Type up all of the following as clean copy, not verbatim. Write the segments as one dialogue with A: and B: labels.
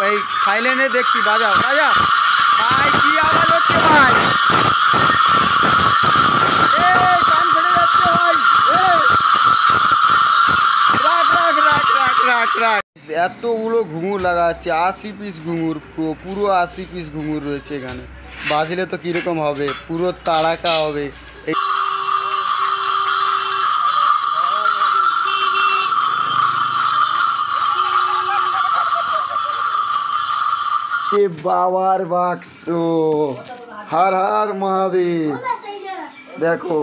A: এই সাইলেন্টে দেখছি, বাজাও বাজা ভাই, কি আওয়াজ হচ্ছে ভাই, কান ফেটে যাচ্ছে ভাই, রাখ রাখ রাখ রাখ রাখ রাখ। এতগুলো ঘুঙুর লাগা আছে, 80 পিস ঘুঙুর, পুরো 80 পিস ঘুঙুর রয়েছে এখানে। বাজলে তো কীরকম হবে, পুরো তাড়াকা হবে। বাবার বাক্স, হার হার মহাদেব, দেখো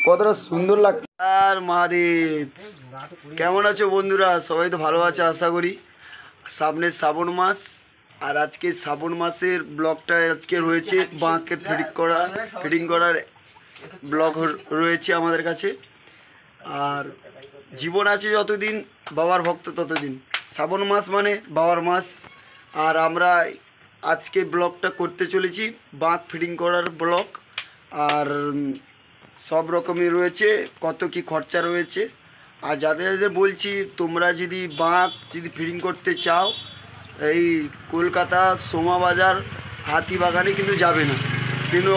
A: কতটা সুন্দর লাগছে। আর মহাদেব, কেমন আছো বন্ধুরা? সবাই তো ভালো আছে আশা করি। সামনে শ্রাবণ মাস, আর আজকে শ্রাবণ মাসের ব্লগটা আজকে রয়েছে বাঁকের ফিটিং করার ব্লগ রয়েছে আমাদের কাছে। আর জীবন আছে যতদিন, বাবার ভক্ত ততদিন। শ্রাবণ মাস মানে বাবার মাস। আর আমরা আজকে ব্লগটা করতে চলেছি বাঁক ফিটিং করার ব্লগ। আর সব রকমই রয়েছে, কত কি খরচা রয়েছে। আর যাদের যাদের বলছি, তোমরা যদি বাঁক ফিটিং করতে চাও, এই কলকাতা সোমাবাজার হাতিবাগানে কিন্তু যাবে না, কিন্তু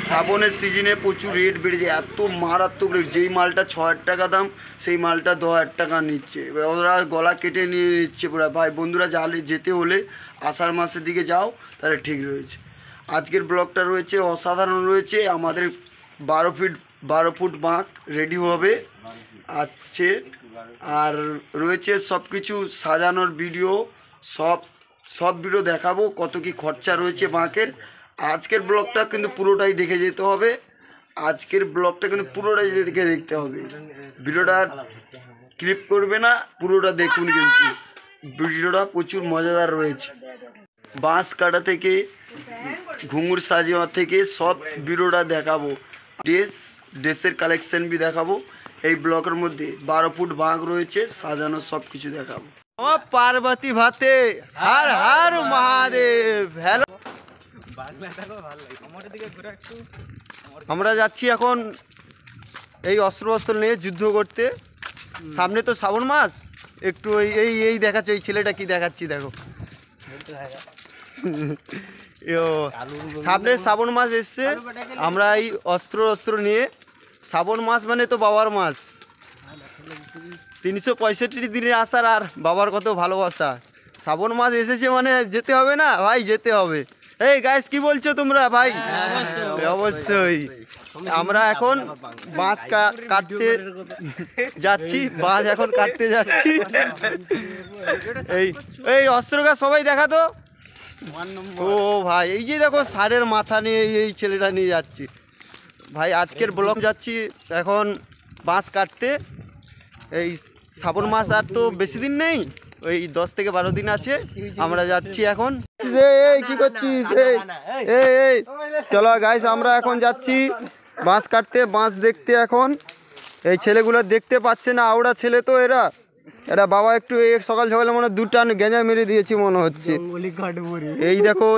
A: শ্রাবণের সিজনে প্রচুর রেট বেড়ে যায়, এত মারাত্মক রেট। যেই মালটা 6,000 টাকা দাম, সেই মালটা 10,000 টাকা নিচ্ছে। ওরা গলা কেটে নিয়ে নিচ্ছে পুরো। ভাই বন্ধুরা, যেতে হলে আষাঢ় মাসের দিকে যাও, তাহলে ঠিক রয়েছে। আজকের ব্লগটা রয়েছে অসাধারণ রয়েছে। আমাদের 12 ফুট বাঁক রেডি হবে আছে। আর রয়েছে সব কিছু সাজানোর ভিডিও, সব ভিডিও দেখাবো, কত কি খরচা রয়েছে বাঁকের। আজকের ব্লগটা কিন্তু পুরোটাই দেখে যেতে হবে। আজকের ব্লগটা কিন্তু পুরোটাই দেখতে হবে। ভিডিওটা ক্লিপ করবে না, পুরোটা দেখুন, কিন্তু ভিডিওটা প্রচুর মজাদার রয়েছে। বাঁশ কাটা থেকে ঘুঙুর সাজানো থেকে সব ভিডিওটা দেখাবো। ড্রেসের কালেকশন বি দেখাবো। এই ব্লগের মধ্যে 12 ফুট বাঁক রয়েছে, সাজানো সব কিছু দেখাবো। ও পার্বতী ভাতে, হর হর মহাদেব। হ্যালো, আমরা যাচ্ছি এখন এই অস্ত্র নিয়ে যুদ্ধ করতে। সামনে তো শ্রাবণ মাস, একটু এই দেখাচ্ছে, এই ছেলেটা কি দেখাচ্ছি দেখো। সামনে শ্রাবণ মাস এসছে, আমরা এই অস্ত্র নিয়ে, শ্রাবণ মাস মানে তো বাবার মাস, 365 দিনে আসার, আর বাবার কত ভালোবাসা। শ্রাবণ মাস এসেছে মানে যেতে হবে না ভাই, যেতে হবে। এই গাইস, কি বলছো তোমরা ভাই? অবশ্যই। আমরা এখন বাঁশ কাটতে যাচ্ছি, বাঁশ এখন কাটতে যাচ্ছি। এই অস্ত্রটা সবাই দেখা তো। ও ভাই, এই যে দেখো ষাঁড়ের মাথা নিয়ে এই ছেলেটা নিয়ে যাচ্ছি ভাই। আজকের ব্লগ যাচ্ছি এখন বাঁশ কাটতে। এই শ্রাবণ মাস আর তো বেশি দিন নেই, ওই 10 থেকে 12 দিন আছে। আমরা যাচ্ছি এখন। এই কি করছিস? এই চলো গাইস, আমরা এখন যাচ্ছি বাঁশ কাটতে, বাঁশ দেখতে। এখন এই ছেলেগুলো দেখতে পাচ্ছে না, আওড়া ছেলে তো এরা বাবা একটু সকাল সকালে মনে হয় 2 টান গেঁজা মেরে দিয়েছি মনে হচ্ছে। এই দেখো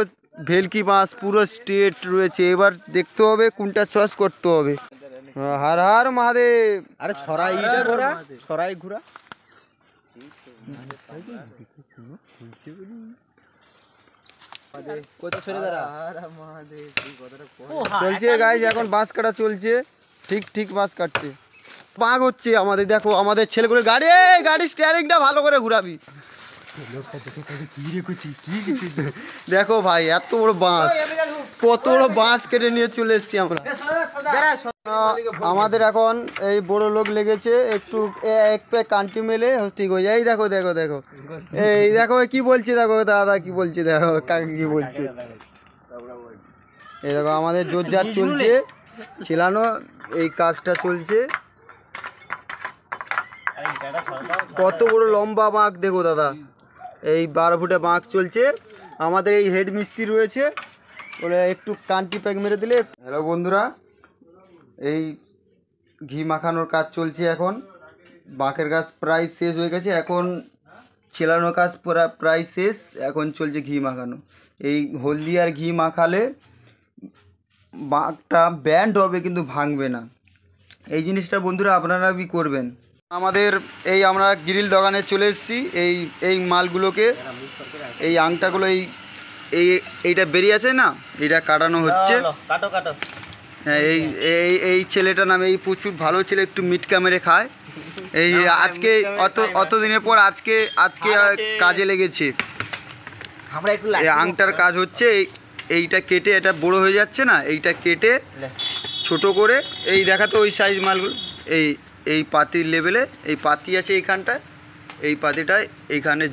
A: ভেলকি বাঁশ পুরো স্ট্রেট রয়েছে, এবার দেখতে হবে কোনটা চয়েস করতে হবে। হর হর মহাদেব। আরে ছড়াই ঘোরা চলছে গাইজ, এখন বাঁশ কাটা চলছে, ঠিক বাঁশ কাটছে। বাঘ হচ্ছে আমাদের, দেখো আমাদের ছেলেগুলো গাড়ি স্টিয়ারিংটা ভালো করে ঘুরাবি। দেখো ভাই, এত বড় বাঁশ, কত বড় বাঁশ কেটে নিয়ে চলে এসছি আমরা। আমাদের এখন এই বড় লোক লেগেছে, একটু এক পে কান্টি মেলে ঠিক হয়ে যায়। এই দেখো দেখো দেখো, এই দেখো কি বলছে, দেখো দাদা কি বলছে, দেখো কাকে কি বলছে। এই দেখো আমাদের জোরজার চলছে, ছেলানো এই কাজটা চলছে। কত বড় লম্বা বাঁক দেখো দাদা, এই 12 ফুটে বাঁক চলছে। আমাদের এই হেড মিস্ত্রি রয়েছে, বলে একটু কান্টি প্যাক মেরে দিলে। হ্যালো বন্ধুরা, এই ঘি মাখানোর কাজ চলছে এখন। বাঁকের কাজ প্রায় শেষ হয়ে গেছে, এখন ছেলানোর কাজ প্রায় শেষ, এখন চলছে ঘি মাখানো। এই হলদি আর ঘি মাখালে বাঁকটা ব্যান্ড হবে, কিন্তু ভাঙবে না। এই জিনিসটা বন্ধুরা আপনারা করবেন। আমাদের এই আমরা গ্রিল দোকানে চলে এসেছি। এই মালগুলোকে, এই আংটাগুলো, এইটা বেরিয়ে আছে না, এইটা কাটানো হচ্ছে। হ্যাঁ, এই ছেলেটার নামে, এই প্রচুর ভালো ছেলে, একটু মিটকা মেরে খায়। এই আজকে অত দিনের পর আজকে কাজে লেগেছে। এই আংটার কাজ হচ্ছে, এইটা কেটে, এটা বড় হয়ে যাচ্ছে না, এইটা কেটে ছোট করে, এই দেখাতো ওই সাইজ মালগুলো, এই পাতির লেভেলে, এই পাতি আছে এইখানটায়, এই পাতিটায় এইখানে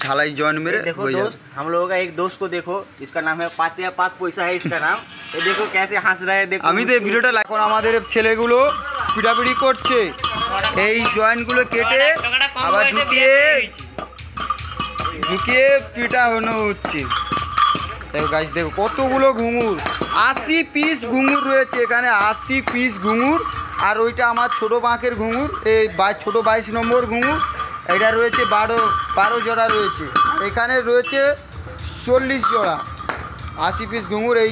A: झालाई जॉइन मेरे।
B: देखो दोस्त, हम लोगों का एक दोस्त को देखो, इसका नाम है पातिया पात पैसा है इसका नाम। ये देखो कैसे हंस रहे हैं, देखो।
A: আমি তো ভিডিওটা এখন আমাদের ছেলেগুলো পিটাপিটি করছে, এই জয়েন্টগুলো কেটে আবার ঢুকিয়ে পিটানো হচ্ছে। দেখো গাইস, দেখো কতগুলো ঘুঙুর, 80 পিস ঘুঙুর রয়েছে এখানে, 80 পিস ঘুঙুর। আর ওইটা আমার ছোটো বাঁকের ঘুঙুর, এই ছোটো 22 নম্বর ঘুঙুর, এটা রয়েছে 12 জোড়া রয়েছে। এখানে রয়েছে 40 জোড়া, 80 পিস ঘুঙুর। এই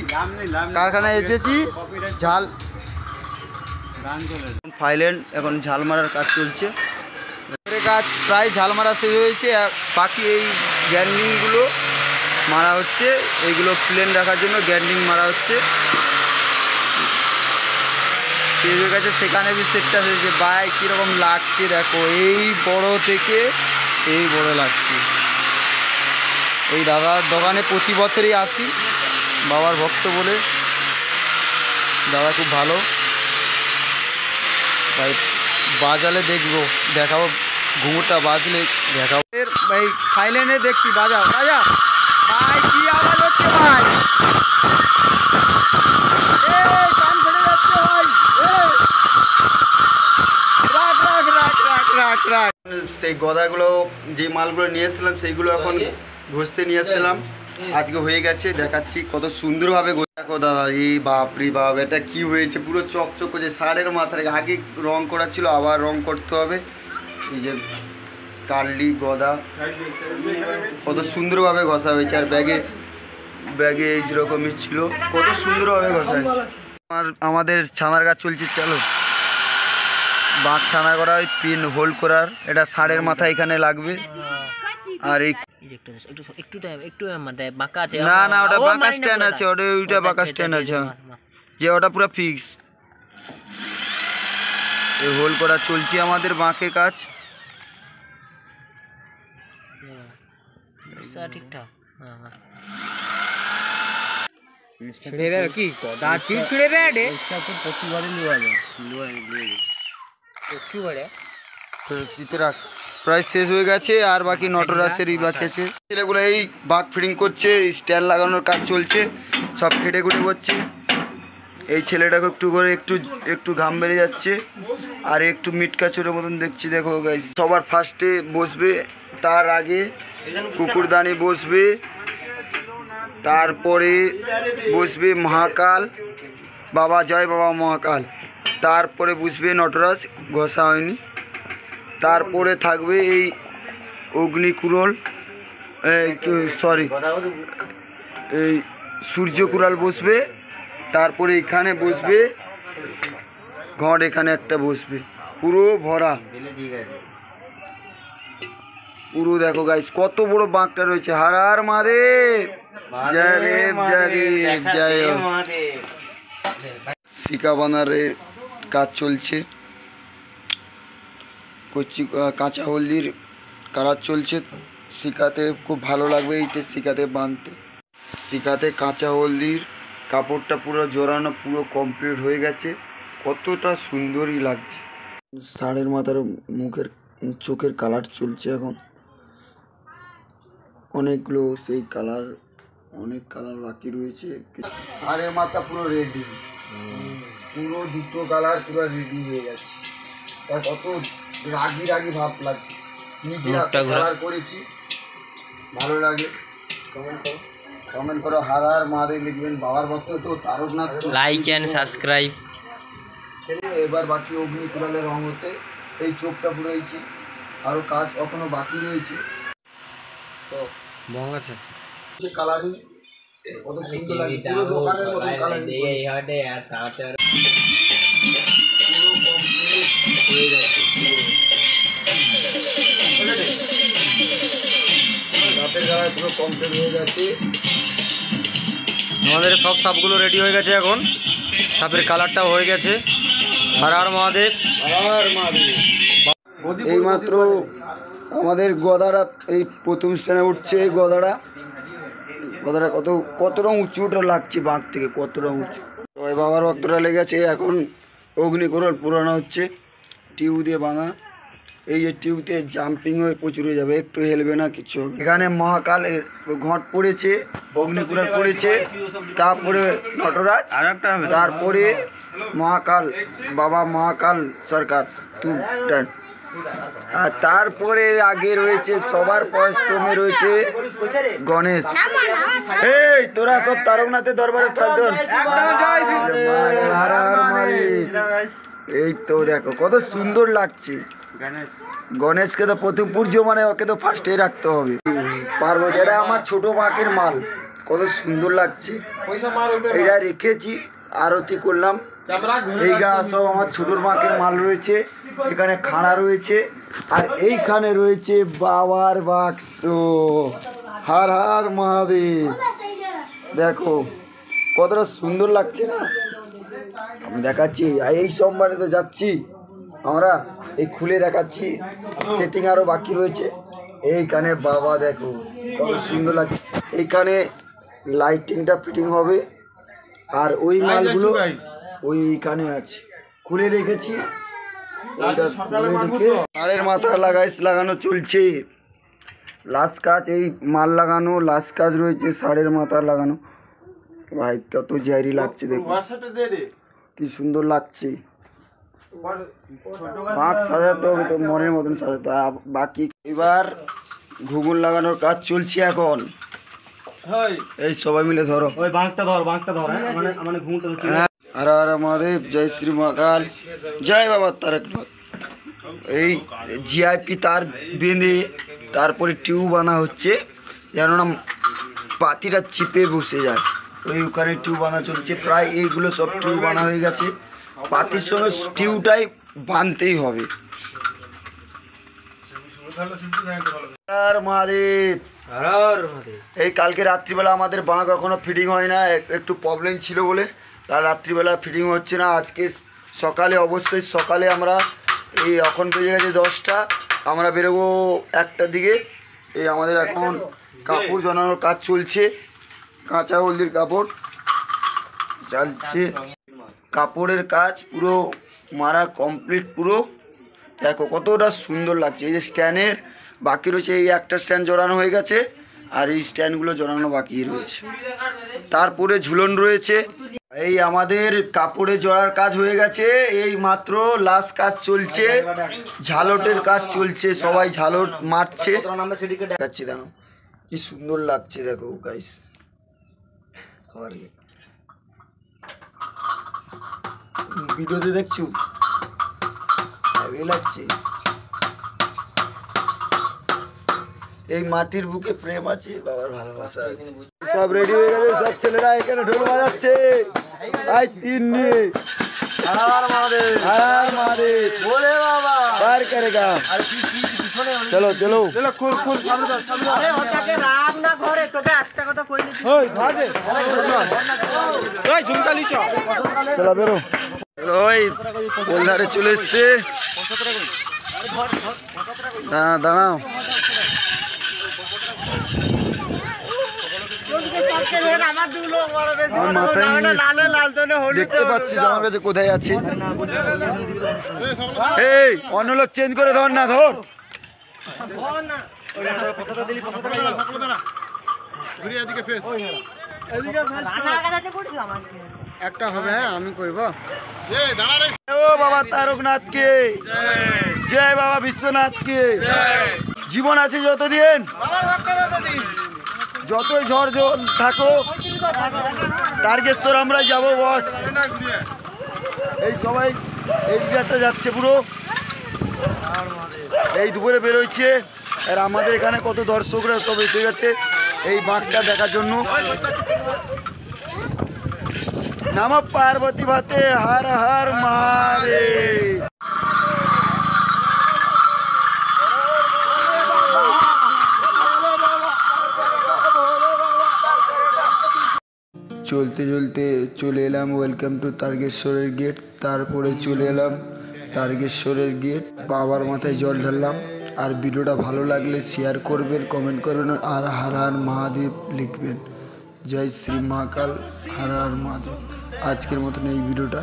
A: কারখানায় এসেছি, ঝাল ফাইল্যান্ড এখন ঝাল মারার কাজ চলছে। কাজ প্রায় ঝাল মারা শেষ হয়েছে, বাকি এই গ্যান্ডিংগুলো মারা হচ্ছে, এইগুলো প্লেন রাখার জন্য গ্যান্ডিং মারা হচ্ছে। শেষ হয়ে গেছে, সেখানে বি সেটটা হয়েছে। বাইক কীরকম লাগছে দেখো, এই বড় থেকে এই বড় লাগছে। এই দাদার দোকানে প্রতি বছরই আসি, বাবার ভক্ত বলে। দাদা খুব ভালো, ভাই বাজালে দেখবো, দেখাবো ঘুঙুরটা বাজলে দেখাবো। ভাই থাইল্যান্ডে দেখছি, বাজা বাজা ভাই, কি আওয়াজ হচ্ছে ভাই, কান ফেটে যাচ্ছে ভাই। সেই গদাগুলো, যে মালগুলো নিয়ে এসেছিলাম সেইগুলো এখন ঘষতে নিয়ে এসেছিলাম, আজকে হয়ে গেছে, দেখাচ্ছি কত সুন্দরভাবে। দেখো দাদা, এই বাপরি বাপ, এটা কি হয়েছে, পুরো চকচক করছে। ষাঁড়ের মাথার আগে রং করা ছিল, আবার রং করতে হবে। এই যে কার্লি গদা, কত সুন্দরভাবে ঘষা হয়েছে। আর ব্যাগে এই রকমই ছিল, কত সুন্দরভাবে ঘষা হয়েছে। আমাদের ছানার গাছ চলছে, চলো। বাঁক ছানা করা, ওই পিন হোল করার, এটা ষাঁড়ের মাথা এখানে লাগবে। আর এই না না, ওটা বাঁকা স্ট্যান্ড আছে, ওইটা বাঁকা স্ট্যান্ড আছে, যে ওটা পুরো ফিক্স। এই হোল করা চলছে আমাদের বাঁকে কাজ। ঠিকঠাক প্রায় শেষ হয়ে গেছে, আর বাকি নটরাজের বাকি আছে। ছেলেগুলো এই বাঘ ফিটিং করছে, স্ট্যান্ড লাগানোর কাজ চলছে, সব খেটে খুঁটে করছে। এই ছেলেটাকে একটু করে একটু ঘাম বেড়ে যাচ্ছে, আর একটু মিটকা চোরের মতন দেখছি। দেখো গাইস, সবার ফার্স্টে বসবে, তার আগে কুকুরদানি বসবে, তারপরে বসবে মহাকাল বাবা, জয় বাবা মহাকাল, তারপরে বসবে নটরাজ, ঘষা হয়নি। তারপরে থাকবে এই অগ্নিকুরল, এই সূর্যকুরাল বসবে। তারপরে এখানে বসবে ঘট, এখানে একটা বসবে, পুরো ভরা পুরো। দেখো গাইস, কত বড় বাঁকটা রয়েছে। হার হার মহাদেব, জয় দেব জয় দেব জয়। শিকা বানারের কাজ চলছে, কচি কাঁচা হলদির কালার চলছে। শিকাতে খুব ভালো লাগবে এইটা, শিকাতে বাঁধতে। শিকাতে কাঁচা হলদির কাপড়টা পুরো জোড়ানো, পুরো কমপ্লিট হয়ে গেছে, কতটা সুন্দরই লাগছে। ষাঁড়ের মাথার মুখের চোখের কালার চলছে এখন, অনেকগুলো সেই কালার, অনেক কালার বাকি রয়েছে। ষাঁড়ের মাথা পুরো রেডি, পুরো দুটো কালার পুরো রেডি হয়ে গেছে। তার কত রাগি রাগি ভাব লাগছে। নিজে কালার করেছি, ভালো লাগে কমেন্ট করো। হার হার মহাদেব লিখবেন, বাবার ভক্ত তো তারকনাথ,
B: লাইক এন্ড সাবস্ক্রাইব।
A: এবার বাকি অগ্নিকুরালের রং হতে, এই চোখটা পুরোইছি, আরো কাজ এখনো বাকি রয়েছে। তো
B: বং আছে
A: কালারিং কত সুন্দর লাগে, পুরো দোকানের মতো কালারিং। পুরো কমপ্লিট। হয়ে গেছে সাপের কালার পুরো কমপ্লিট হয়ে গেছে।
C: আমাদের সব সাপগুলো রেডি হয়ে গেছে, এখন সাপের কালারটাও হয়ে গেছে। হর হর মহাদেব।
A: আর মারবে এইমাত্র আমাদের গদাটা এই প্রথম স্থানে উঠছে। গদাটা কতটা উঁচু ওটা লাগছে বাঁক থেকে, কতটা উঁচু। ওই বাবার ভক্তরা লেগেছে, এখন অগ্নিকোরল পুরানো হচ্ছে টিউ দিয়ে বাঁধা। এই যে টিউতে জাম্পিং হয়ে প্রচুর হয়ে যাবে, একটু হেলবে না কিছু। এখানে মহাকালের ঘট পড়েছে, অগ্নিকোরল পড়েছে, তারপরে নটরাজ, তারপরে মহাকাল বাবা মহাকাল সরকার আর তারপরে আগে রয়েছে সবার পরস্তমে রয়েছে গণেশ। এই তোরা সব তারকনাথের দরবারে এই তো দেখো কত সুন্দর লাগছে। গণেশকে তো প্রথম পুজো, মানে ওকে তো ফার্স্টে রাখতে হবে। পার্বতী, এটা আমার ছোট বাঁকের মাল, কত সুন্দর লাগছে। এটা রেখেছি, আরতি করলাম। এই গা সব আমার ছোটোর বাঁকের মাল রয়েছে। এখানে খাড়া রয়েছে, আর এইখানে রয়েছে বাবার বাক্স। হর হর মহাদেব। দেখো কতটা সুন্দর লাগছে না, আমি দেখাচ্ছি। এই সোমবারে তো যাচ্ছি আমরা, এই খুলে দেখাচ্ছি। সেটিং আরও বাকি রয়েছে। এইখানে বাবা দেখো কত সুন্দর লাগছে। এইখানে লাইটিংটা ফিটিং হবে, আর ওই মালগুলো ওইখানে আছে, খুলে রেখেছি। ওইটা খুলে রেখে ষাঁড়ের মাথা লাগানো চলছে। লাস্ট কাজ এই মাল লাগানো, লাস্ট কাজ রয়েছে ষাঁড়ের মাথা লাগানো। ভাই কত জারি লাগছে, দেখো কি সুন্দর লাগছে। বাঁক সাজাতে হবে তো, মনের মতন সাজাতে হবে। বাকি এবার ঘুঘুর লাগানোর কাজ চলছে এখন। এই সবাই মিলে ধরো,
C: ওই বাঁকটা ধর মানে ঘুমটা হচ্ছে।
A: হর হর মহাদেব, জয় শ্রী মহাকাল, জয় বাবা তারকনাথ। এই জিআইপি তার বেঁধে তারপরে টিউব আনা হচ্ছে, যেন না পাতিটা চিপে বসে যায়। ওই ওখানে টিউব আনা চলছে। প্রায় এইগুলো সব টিউব আনা হয়ে গেছে। পাতির সঙ্গে টিউবটাই বাঁধতেই হবে। হর মহাদেব। এই কালকে রাত্রিবেলা আমাদের বাঁক এখনও ফিটিং হয় না, একটু প্রবলেম ছিল বলে তার রাত্রিবেলা ফিটিং হচ্ছে না। আজকে সকালে, অবশ্যই সকালে আমরা এই এখন বেজে গেছে 10টা, আমরা বেরোবো 1টার দিকে। এই আমাদের এখন কাপড় জড়ানোর কাজ চলছে, কাঁচা হলদির কাপড় চলছে। কাপড়ের কাজ পুরো মারা কমপ্লিট পুরো। দেখো কতটা সুন্দর লাগছে। এই যে স্ট্যান্ডের বাকি রয়েছে, এই একটা স্ট্যান্ড জড়ানো হয়ে গেছে, আর এই স্ট্যান্ডগুলো জড়ানো বাকি রয়েছে। তারপরে ঝুলন রয়েছে। এই আমাদের কাপড়ে জড়ার কাজ হয়ে গেছে, এই মাত্র লাস্ট কাজ চলছে, ঝালটের কাজ চলছে। সবাই ঝালট মারছে। দেখাচ্ছি দেখো কি সুন্দর লাগছে, দেখো গাইস ভিডিওতে দেখছো লাগছে। এই মাটির বুকে প্রেম আছে, বাবার ভালোবাসা আছে। সব রেডি হয়ে গেছে, সব ছেলেরা এখানে ঢোল বাজাচ্ছে। আই তিন নিয়ে बोले बाबा बाहर करेगा। चलो चलो चलो खुल खुल अरे होता के राम ना घरे তোকে একটা কথা কই নি ওই ভাগে ওই ঝুমকা লিচো চলো বেরো। ওই বলধারে চলে এসেছে, দাঁড়াও দেখতে পাচ্ছিস আমার কাছে কোথায় আছে। এই অন্য লোক চেঞ্জ করে ধর না, ধর একটা হবে। হ্যাঁ আমি কইব। ও বাবা তারকনাথকে জয়, বাবা বিশ্বনাথকে জীবন আছে যতদিন, যতই ঝড় জল থাকো তারকেশ্বর আমরা যাবো বস। এই সবাই এই দিকটা যাচ্ছে পুরো, এই দুপুরে বেরোচ্ছে। আর আমাদের এখানে কত দর্শকরা সব এসে গেছে এই বাঁকটা দেখার জন্য। নমঃ পার্বতী ভাতে হর হর মহাদেব। চলতে চলতে চলে এলাম ওয়েলকাম টু তারকেশ্বরের গেট। তারপরে চলে এলাম তারকেশ্বরের গেট, বাবার মাথায় জল ঢাললাম। আর ভিডিওটা ভালো লাগলে শেয়ার করবেন, কমেন্ট করবেন, আর হর হর মহাদেব লিখবেন। জয় শ্রী মহাকাল, হর হর মহাদেব। আজকের মতন এই ভিডিওটা